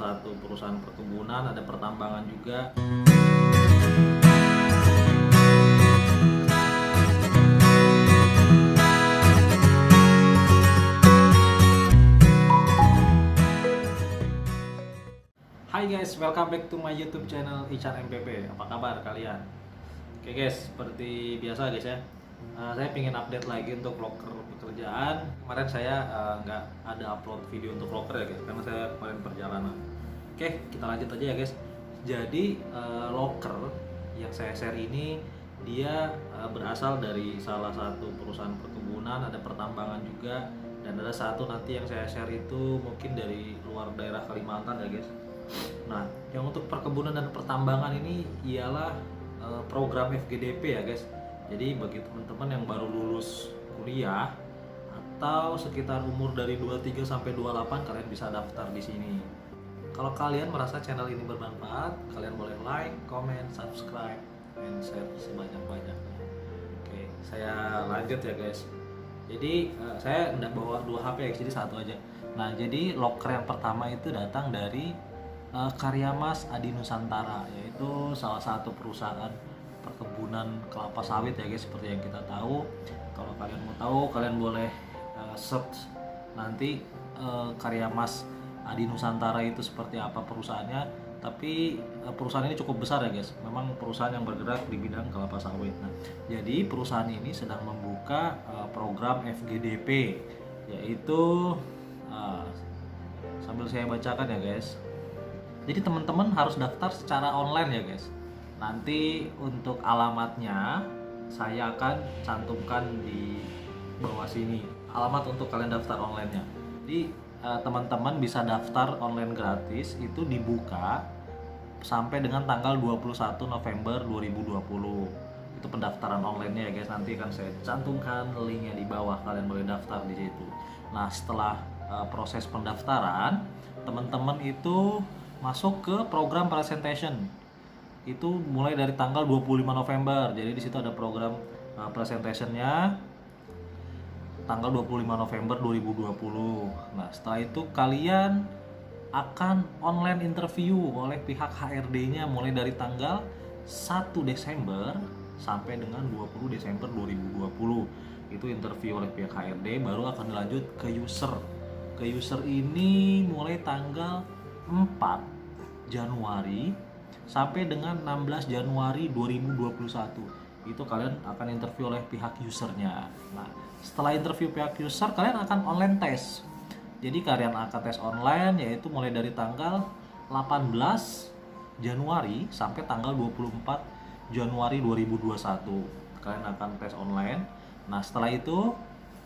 satu perusahaan perkebunan, ada pertambangan juga. Hai guys, welcome back to my YouTube channel HRMPP. Apa kabar kalian? Oke guys, seperti biasa guys ya, saya ingin update lagi untuk loker pekerjaan. Kemarin saya nggak ada upload video untuk loker ya guys, karena saya kemarin perjalanan. Oke, kita lanjut aja ya guys. Jadi loker yang saya share ini dia berasal dari salah satu perusahaan perkebunan, ada pertambangan juga, dan ada satu nanti yang saya share itu mungkin dari luar daerah Kalimantan ya guys. Nah, yang untuk perkebunan dan pertambangan ini ialah program FGDP ya guys. Jadi bagi teman-teman yang baru lulus kuliah atau sekitar umur dari 23 sampai 28, kalian bisa daftar di sini. Kalau kalian merasa channel ini bermanfaat, kalian boleh like, comment, subscribe, dan share sebanyak-banyaknya. Oke, saya lanjut ya guys. Jadi saya tidak bawa 2 HP ya guys, jadi satu aja. Nah, jadi loker yang pertama itu datang dari Karyamas Adi Nusantara, yaitu salah satu perusahaan perkebunan kelapa sawit ya guys, seperti yang kita tahu. Kalau kalian mau tahu, kalian boleh search nanti Karyamas Adi Nusantara itu seperti apa perusahaannya. Tapi perusahaan ini cukup besar ya guys, memang perusahaan yang bergerak di bidang kelapa sawit. Nah, jadi perusahaan ini sedang membuka program FGDP, yaitu sambil saya bacakan ya guys. Jadi teman-teman harus daftar secara online ya guys. Nanti untuk alamatnya saya akan cantumkan di bawah sini, alamat untuk kalian daftar online-nya. Jadi teman-teman bisa daftar online gratis, itu dibuka sampai dengan tanggal 21 November 2020. Itu pendaftaran online-nya ya guys. Nanti akan saya cantumkan linknya di bawah, kalian boleh daftar di situ. Nah, setelah proses pendaftaran, teman-teman itu masuk ke program presentation. Itu mulai dari tanggal 25 November. Jadi di situ ada program presentationnya tanggal 25 November 2020. Nah, setelah itu kalian akan online interview oleh pihak HRD-nya mulai dari tanggal 1 Desember sampai dengan 20 Desember 2020. Itu interview oleh pihak HRD, baru akan dilanjut ke user. Ke user ini mulai tanggal 4 Januari sampai dengan 16 Januari 2021. Itu kalian akan interview oleh pihak usernya. Nah, setelah interview pihak user, kalian akan online tes. Jadi kalian akan tes online, yaitu mulai dari tanggal 18 Januari sampai tanggal 24 Januari 2021. Kalian akan tes online. Nah, setelah itu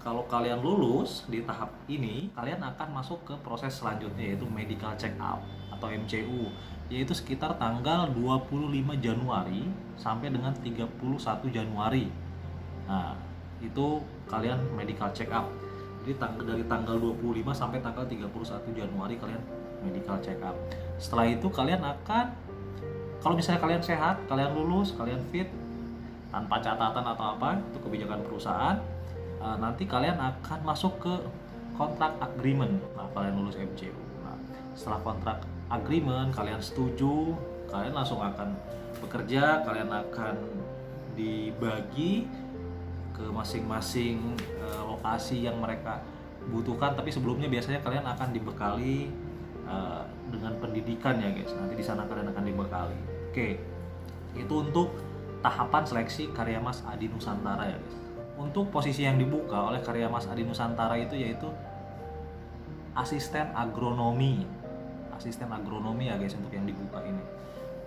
kalau kalian lulus di tahap ini, kalian akan masuk ke proses selanjutnya, yaitu medical check up atau MCU, yaitu sekitar tanggal 25 Januari sampai dengan 31 Januari. Nah, itu kalian medical check up. Jadi dari tanggal 25 sampai tanggal 31 Januari kalian medical check up. Setelah itu kalian akan, kalau misalnya kalian sehat, kalian lulus, kalian fit, tanpa catatan atau apa, itu kebijakan perusahaan, nanti kalian akan masuk ke kontrak agreement. Nah, kalian lulus MCU. Nah, setelah kontrak agreement kalian setuju, kalian langsung akan bekerja. Kalian akan dibagi ke masing-masing lokasi yang mereka butuhkan. Tapi sebelumnya biasanya kalian akan dibekali dengan pendidikan ya guys. Nanti di sana kalian akan dibekali. Oke, itu untuk tahapan seleksi Karyamas Adi Nusantara ya guys. Untuk posisi yang dibuka oleh Karyamas Adi Nusantara itu yaitu asisten agronomi. Asisten agronomi ya guys untuk yang dibuka ini.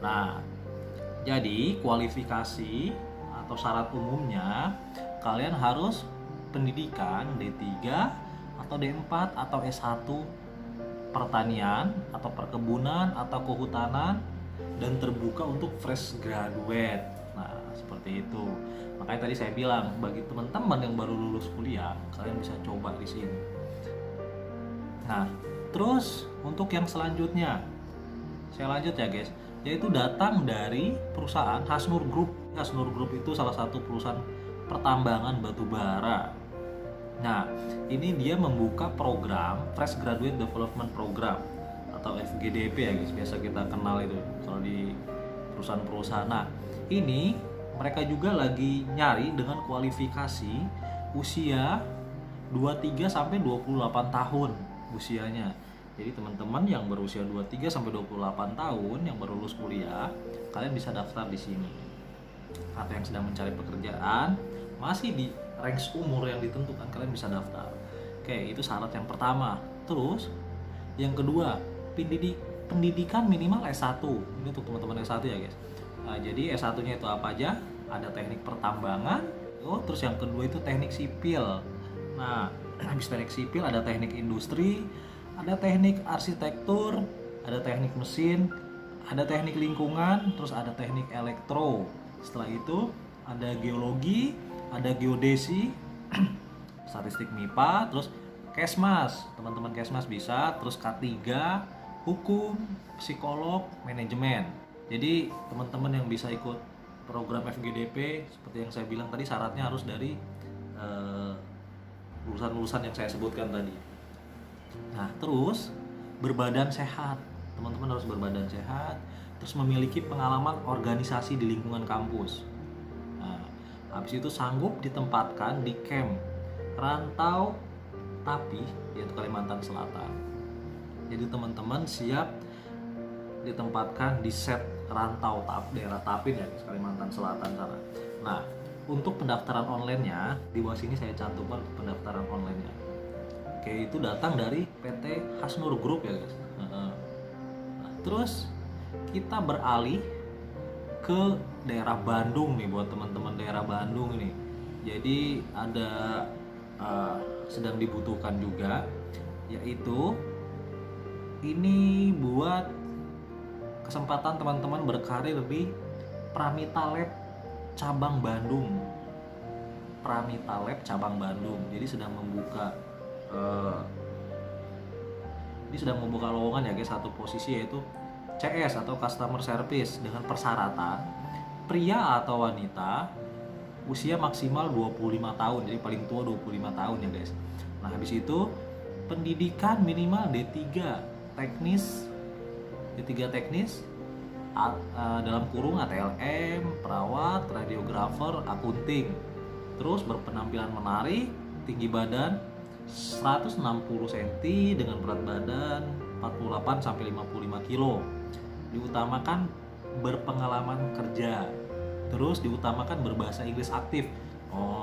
Nah, jadi kualifikasi atau syarat umumnya kalian harus pendidikan D3 atau D4 atau S1 pertanian atau perkebunan atau kehutanan, dan terbuka untuk fresh graduate. Nah, seperti itu. Makanya tadi saya bilang bagi teman-teman yang baru lulus kuliah, kalian bisa coba di sini. Nah, terus untuk yang selanjutnya, saya lanjut ya guys, yaitu datang dari perusahaan Hasnur Group. Hasnur Group itu salah satu perusahaan pertambangan batu bara. Nah, ini dia membuka program Fresh Graduate Development Program atau FGDP ya guys, biasa kita kenal itu kalau di perusahaan-perusahaan. Nah, ini mereka juga lagi nyari dengan kualifikasi usia 23 sampai 28 tahun usianya. Jadi teman-teman yang berusia 23 sampai 28 tahun yang baru lulus kuliah, kalian bisa daftar di sini. Atau yang sedang mencari pekerjaan, masih di range umur yang ditentukan, kalian bisa daftar. Oke, itu syarat yang pertama. Terus yang kedua, pendidikan minimal S1. Ini untuk teman-teman S1 ya guys. Nah, jadi S1-nya itu apa aja? Ada teknik pertambangan, terus yang kedua itu teknik sipil. Nah, habis teknik sipil ada teknik industri, ada teknik arsitektur, ada teknik mesin, ada teknik lingkungan, terus ada teknik elektro. Setelah itu ada geologi, ada geodesi, statistik MIPA, terus Kesmas. Teman-teman Kesmas bisa, terus K3, hukum, psikolog, manajemen. Jadi teman-teman yang bisa ikut program FGDP seperti yang saya bilang tadi, syaratnya harus dari lulusan-lulusan yang saya sebutkan tadi. Nah, terus berbadan sehat. Teman-teman harus berbadan sehat, terus memiliki pengalaman organisasi di lingkungan kampus. Nah, habis itu sanggup ditempatkan di camp Rantau Tapi, yaitu Kalimantan Selatan. Jadi teman-teman siap ditempatkan di set rantau daerah Tapin ya, Kalimantan Selatan sana. Nah, untuk pendaftaran online-nya di bawah sini saya cantumkan pendaftaran online-nya. Oke, itu datang dari PT Hasnur Group ya guys. Nah, terus kita beralih ke daerah Bandung nih, buat teman-teman daerah Bandung ini. Jadi ada sedang dibutuhkan juga, yaitu ini buat kesempatan teman-teman berkarir di Pramita Lab cabang Bandung. Pramita Lab cabang Bandung. Jadi sedang membuka lowongan ya guys, satu posisi yaitu CS atau Customer Service dengan persyaratan pria atau wanita usia maksimal 25 tahun, jadi paling tua 25 tahun ya guys. Nah, habis itu pendidikan minimal D3 teknis, dalam kurung ATLM, perawat, radiografer, akunting. Terus berpenampilan menarik, tinggi badan 160 cm dengan berat badan 48 sampai 55 kg. Diutamakan berpengalaman kerja. Terus diutamakan berbahasa Inggris aktif.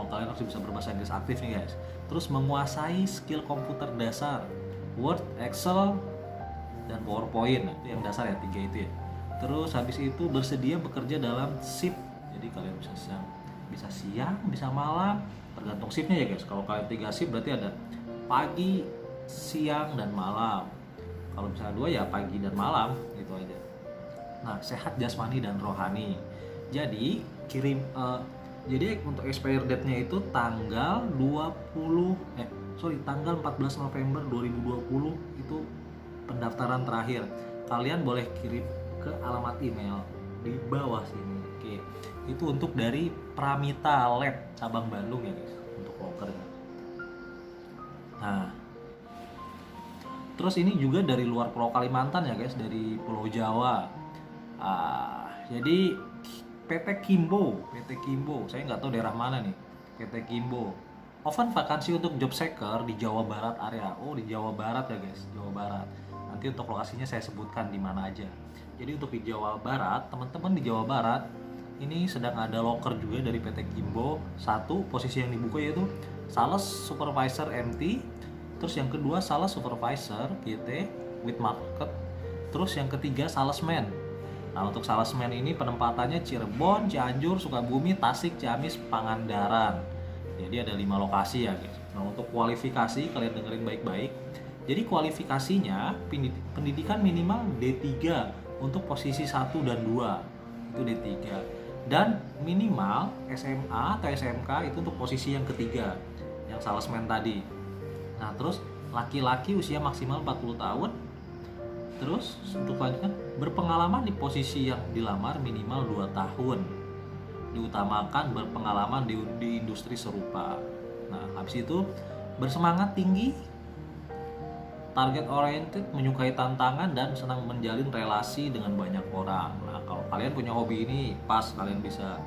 Kalian harus bisa berbahasa Inggris aktif nih guys. Terus menguasai skill komputer dasar, Word, Excel, dan PowerPoint. Nah, itu yang dasar ya, 3 itu ya. Terus habis itu bersedia bekerja dalam shift. Jadi kalian bisa siang, bisa malam, tergantung shiftnya ya guys. Kalau kalian 3 shift berarti ada pagi, siang, dan malam. Kalau misalnya 2 ya pagi dan malam, gitu aja. Nah, sehat jasmani dan rohani. Jadi jadi untuk expire date-nya itu tanggal 14 November 2020 itu pendaftaran terakhir. Kalian boleh kirim ke alamat email di bawah sini. Oke. Itu untuk dari Pramita Lab cabang Bandung ya guys, untuk lokernya. Nah, terus ini juga dari luar Pulau Kalimantan ya guys, dari Pulau Jawa. Jadi PT Kimbo, saya nggak tahu daerah mana nih, PT Kimbo. Open vakansi untuk job seeker di Jawa Barat area. Di Jawa Barat ya guys, Jawa Barat. Nanti untuk lokasinya saya sebutkan di mana aja. Jadi untuk di Jawa Barat, teman-teman di Jawa Barat ini sedang ada loker juga dari PT Kimbo. Satu posisi yang dibuka yaitu Sales Supervisor MT. Terus yang kedua Sales Supervisor GT with Market. Terus yang ketiga Salesman. Nah, untuk salesman ini penempatannya Cirebon, Cianjur, Sukabumi, Tasik, Ciamis, Pangandaran. Jadi ada 5 lokasi ya guys. Nah, untuk kualifikasi kalian dengerin baik-baik. Jadi kualifikasinya pendidikan minimal D3 untuk posisi 1 dan 2. Itu D3. Dan minimal SMA atau SMK itu untuk posisi yang ketiga, yang salesman tadi. Nah, terus laki-laki usia maksimal 40 tahun. Terus untuk selanjutnya berpengalaman di posisi yang dilamar minimal 2 tahun. Diutamakan berpengalaman di industri serupa. Nah, habis itu bersemangat tinggi, target oriented, menyukai tantangan dan senang menjalin relasi dengan banyak orang. Nah, kalau kalian punya hobi ini, pas kalian bisa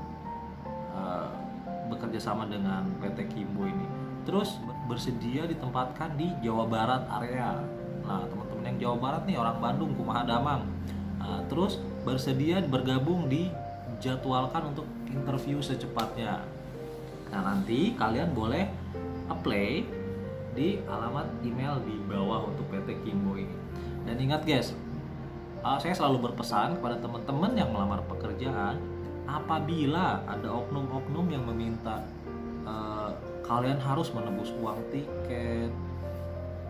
bekerja sama dengan PT Kimbo ini. Terus bersedia ditempatkan di Jawa Barat area. Nah, teman-teman yang Jawa Barat nih, orang Bandung, Kumaha Damang. Nah, terus bersedia bergabung dijadwalkan untuk interview secepatnya. Nah, nanti kalian boleh apply di alamat email di bawah untuk PT Kimbo ini. Dan ingat guys, saya selalu berpesan kepada teman-teman yang melamar pekerjaan, apabila ada oknum-oknum yang meminta kalian harus menebus uang tiket,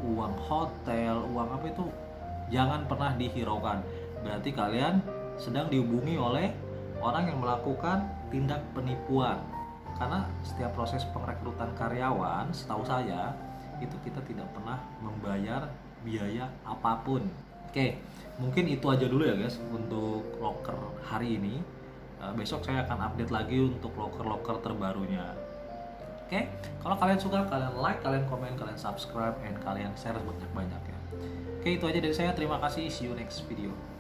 uang hotel, uang apa itu, jangan pernah dihiraukan. Berarti kalian sedang dihubungi oleh orang yang melakukan tindak penipuan. Karena setiap proses pengrekrutan karyawan, setahu saya, itu kita tidak pernah membayar biaya apapun. Oke, mungkin itu aja dulu ya guys untuk loker hari ini. Besok saya akan update lagi untuk loker-loker terbarunya. Oke, kalau kalian suka, kalian like, kalian komen, kalian subscribe, dan kalian share banyak-banyak ya. Oke, itu aja dari saya. Terima kasih. See you next video.